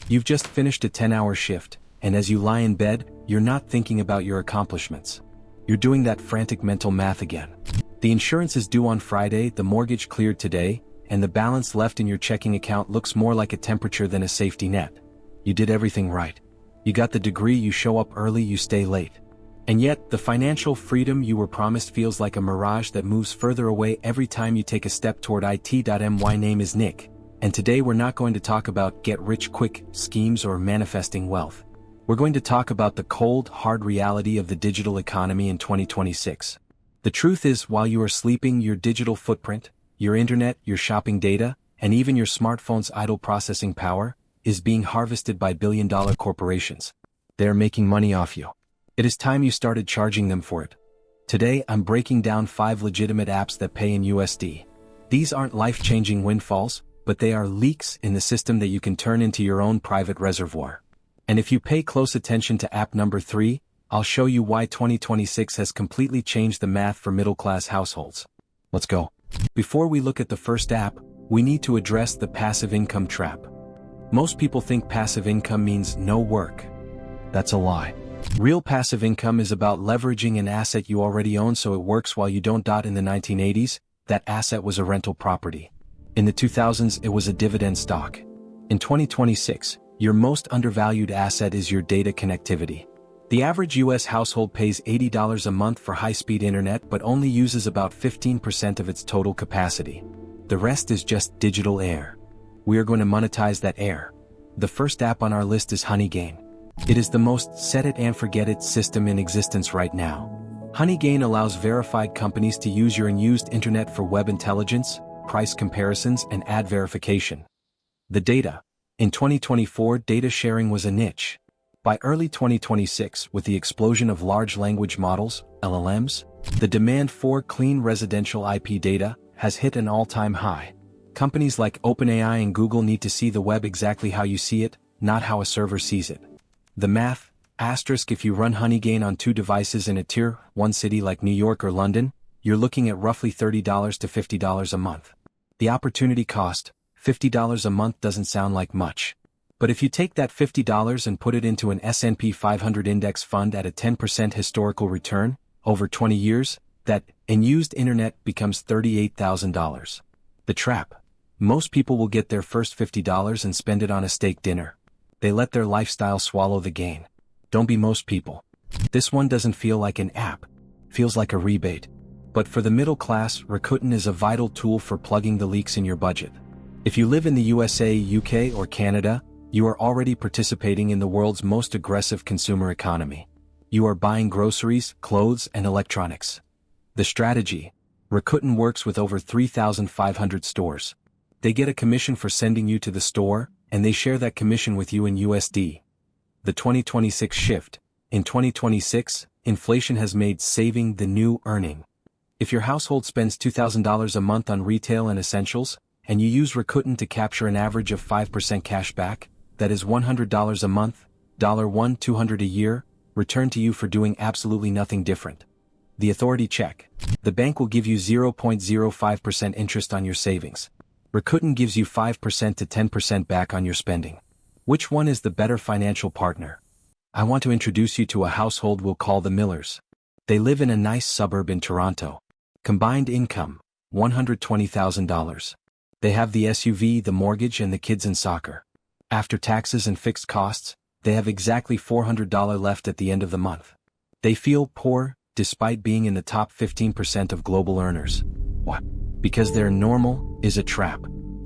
You've just finished a 10-hour shift, and as you lie in bed, you're not thinking about your accomplishments. You're doing that frantic mental math again. The insurance is due on Friday, the mortgage cleared today, and the balance left in your checking account looks more like a temperature than a safety net. You did everything right. You got the degree, you show up early, you stay late. And yet, the financial freedom you were promised feels like a mirage that moves further away every time you take a step toward it. My name is Nick, and today we're not going to talk about get-rich-quick schemes or manifesting wealth. We're going to talk about the cold, hard reality of the digital economy in 2026. The truth is, while you are sleeping, your digital footprint, your internet, your shopping data, and even your smartphone's idle processing power is being harvested by billion-dollar corporations. They are making money off you. It is time you started charging them for it. Today, I'm breaking down 5 legitimate apps that pay in USD. These aren't life-changing windfalls, but they are leaks in the system that you can turn into your own private reservoir. And if you pay close attention to app number 3, I'll show you why 2026 has completely changed the math for middle-class households. Let's go. Before we look at the first app, we need to address the passive income trap. Most people think passive income means no work. That's a lie. Real passive income is about leveraging an asset you already own so it works while you don't. In the 1980s, that asset was a rental property. In the 2000s, it was a dividend stock. In 2026, your most undervalued asset is your data connectivity. The average US household pays $80 a month for high-speed internet but only uses about 15% of its total capacity. The rest is just digital air. We are going to monetize that air. The first app on our list is Honeygain. It is the most set-it-and-forget-it system in existence right now. Honeygain allows verified companies to use your unused internet for web intelligence, price comparisons, and ad verification. The data. In 2024, data sharing was a niche. By early 2026, with the explosion of large language models, LLMs, the demand for clean residential IP data has hit an all-time high. Companies like OpenAI and Google need to see the web exactly how you see it, not how a server sees it. The math, if you run Honeygain on 2 devices in a Tier 1 city like New York or London, you're looking at roughly $30 to $50 a month. The opportunity cost, $50 a month, doesn't sound like much. But if you take that $50 and put it into an S&P 500 index fund at a 10% historical return, over 20 years, that unused internet becomes $38,000. The trap. Most people will get their first $50 and spend it on a steak dinner. They let their lifestyle swallow the gain. Don't be most people. This one doesn't feel like an app. Feels like a rebate. But for the middle class, Rakuten is a vital tool for plugging the leaks in your budget. If you live in the USA, UK, or Canada, you are already participating in the world's most aggressive consumer economy. You are buying groceries, clothes, and electronics. The strategy. Rakuten works with over 3,500 stores. They get a commission for sending you to the store, and they share that commission with you in USD. The 2026 shift. In 2026, inflation has made saving the new earning. If your household spends $2,000 a month on retail and essentials, and you use Rakuten to capture an average of 5% cash back, that is $100 a month, $200 a year, returned to you for doing absolutely nothing different. The authority check. The bank will give you 0.05% interest on your savings. Rakuten gives you 5% to 10% back on your spending. Which one is the better financial partner? I want to introduce you to a household we'll call the Millers. They live in a nice suburb in Toronto. Combined income, $120,000. They have the SUV, the mortgage, and the kids in soccer. After taxes and fixed costs, they have exactly $400 left at the end of the month. They feel poor, despite being in the top 15% of global earners. What? Because their normal is a trap.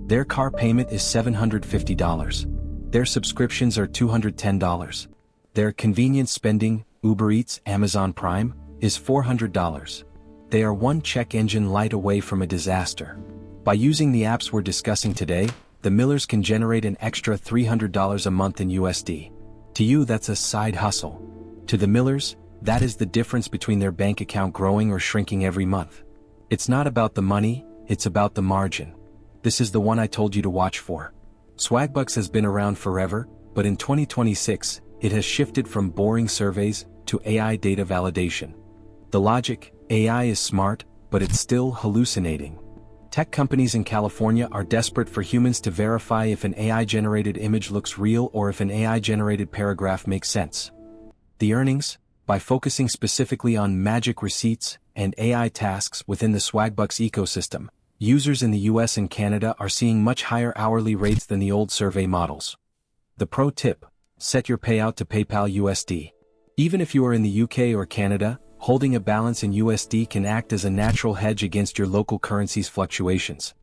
Their car payment is $750. Their subscriptions are $210. Their convenience spending, Uber Eats, Amazon Prime, is $400. They are one check engine light away from a disaster. By using the apps we're discussing today, the Millers can generate an extra $300 a month in USD. To you, that's a side hustle. To the Millers, that is the difference between their bank account growing or shrinking every month. It's not about the money, it's about the margin. This is the one I told you to watch for. Swagbucks has been around forever, but in 2026, it has shifted from boring surveys to AI data validation. The logic, AI is smart, but it's still hallucinating. Tech companies in California are desperate for humans to verify if an AI-generated image looks real or if an AI-generated paragraph makes sense. The earnings, by focusing specifically on magic receipts and AI tasks within the Swagbucks ecosystem, users in the US and Canada are seeing much higher hourly rates than the old survey models. The pro tip: set your payout to PayPal USD. Even if you are in the UK or Canada, holding a balance in USD can act as a natural hedge against your local currency's fluctuations.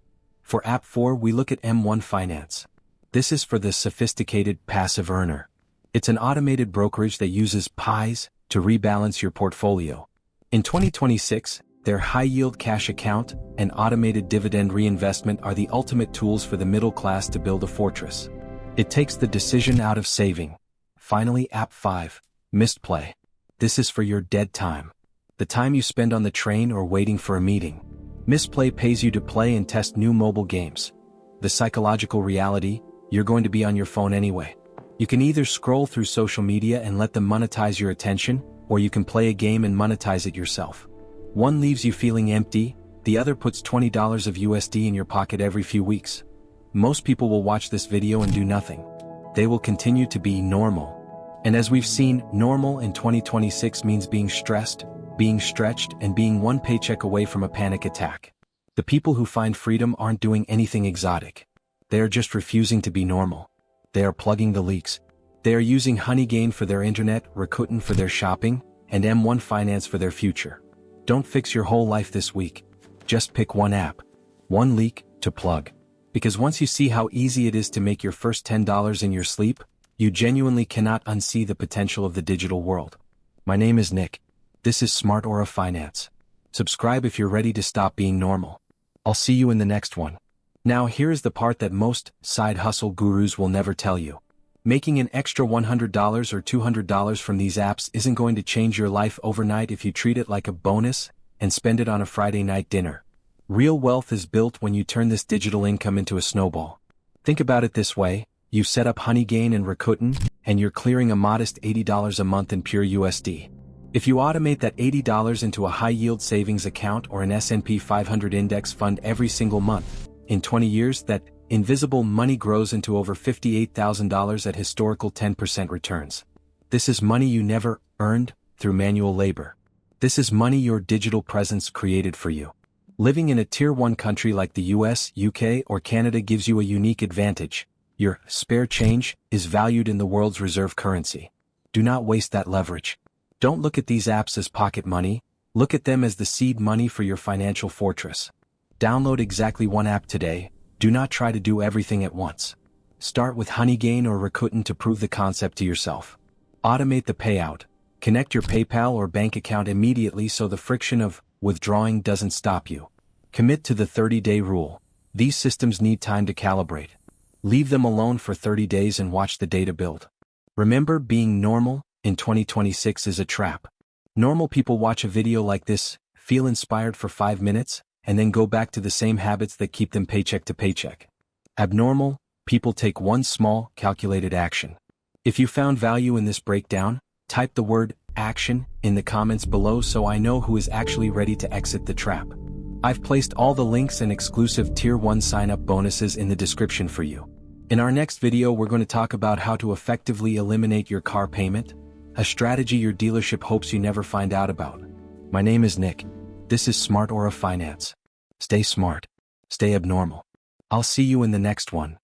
For App 4, we look at M1 Finance. This is for the sophisticated passive earner. It's an automated brokerage that uses pies to rebalance your portfolio. In 2026, their high-yield cash account and automated dividend reinvestment are the ultimate tools for the middle class to build a fortress. It takes the decision out of saving. Finally, App 5, Missed Play. This is for your dead time. The time you spend on the train or waiting for a meeting. Misplay pays you to play and test new mobile games. The psychological reality: you're going to be on your phone anyway. You can either scroll through social media and let them monetize your attention, or you can play a game and monetize it yourself. One leaves you feeling empty, the other puts $20 of USD in your pocket every few weeks. Most people will watch this video and do nothing. They will continue to be normal. And as we've seen, normal in 2026 means being stressed, being stretched, and being one paycheck away from a panic attack. The people who find freedom aren't doing anything exotic. They are just refusing to be normal. They are plugging the leaks. They are using Honeygain for their internet, Rakuten for their shopping, and M1 Finance for their future. Don't fix your whole life this week. Just pick one app, one leak, to plug. Because once you see how easy it is to make your first $10 in your sleep, you genuinely cannot unsee the potential of the digital world. My name is Nick. This is Smartora Finance. Subscribe if you're ready to stop being normal. I'll see you in the next one. Now here is the part that most side hustle gurus will never tell you. Making an extra $100 or $200 from these apps isn't going to change your life overnight if you treat it like a bonus and spend it on a Friday night dinner. Real wealth is built when you turn this digital income into a snowball. Think about it this way: you set up Honeygain and Rakuten, and you're clearing a modest $80 a month in pure USD. If you automate that $80 into a high-yield savings account or an S&P 500 index fund every single month, in 20 years that invisible money grows into over $58,000 at historical 10% returns. This is money you never earned through manual labor. This is money your digital presence created for you. Living in a Tier 1 country like the US, UK, or Canada gives you a unique advantage. Your spare change is valued in the world's reserve currency. Do not waste that leverage. Don't look at these apps as pocket money. Look at them as the seed money for your financial fortress. Download exactly one app today. Do not try to do everything at once. Start with Honeygain or Rakuten to prove the concept to yourself. Automate the payout. Connect your PayPal or bank account immediately so the friction of withdrawing doesn't stop you. Commit to the 30-day rule. These systems need time to calibrate. Leave them alone for 30 days and watch the data build. Remember, being normal in 2026 is a trap. Normal people watch a video like this, feel inspired for 5 minutes, and then go back to the same habits that keep them paycheck to paycheck. Abnormal people take one small, calculated action. If you found value in this breakdown, type the word action in the comments below so I know who is actually ready to exit the trap. I've placed all the links and exclusive Tier 1 sign-up bonuses in the description for you. In our next video, we're going to talk about how to effectively eliminate your car payment, a strategy your dealership hopes you never find out about. My name is Nick. This is Smartora Finance. Stay smart. Stay abnormal. I'll see you in the next one.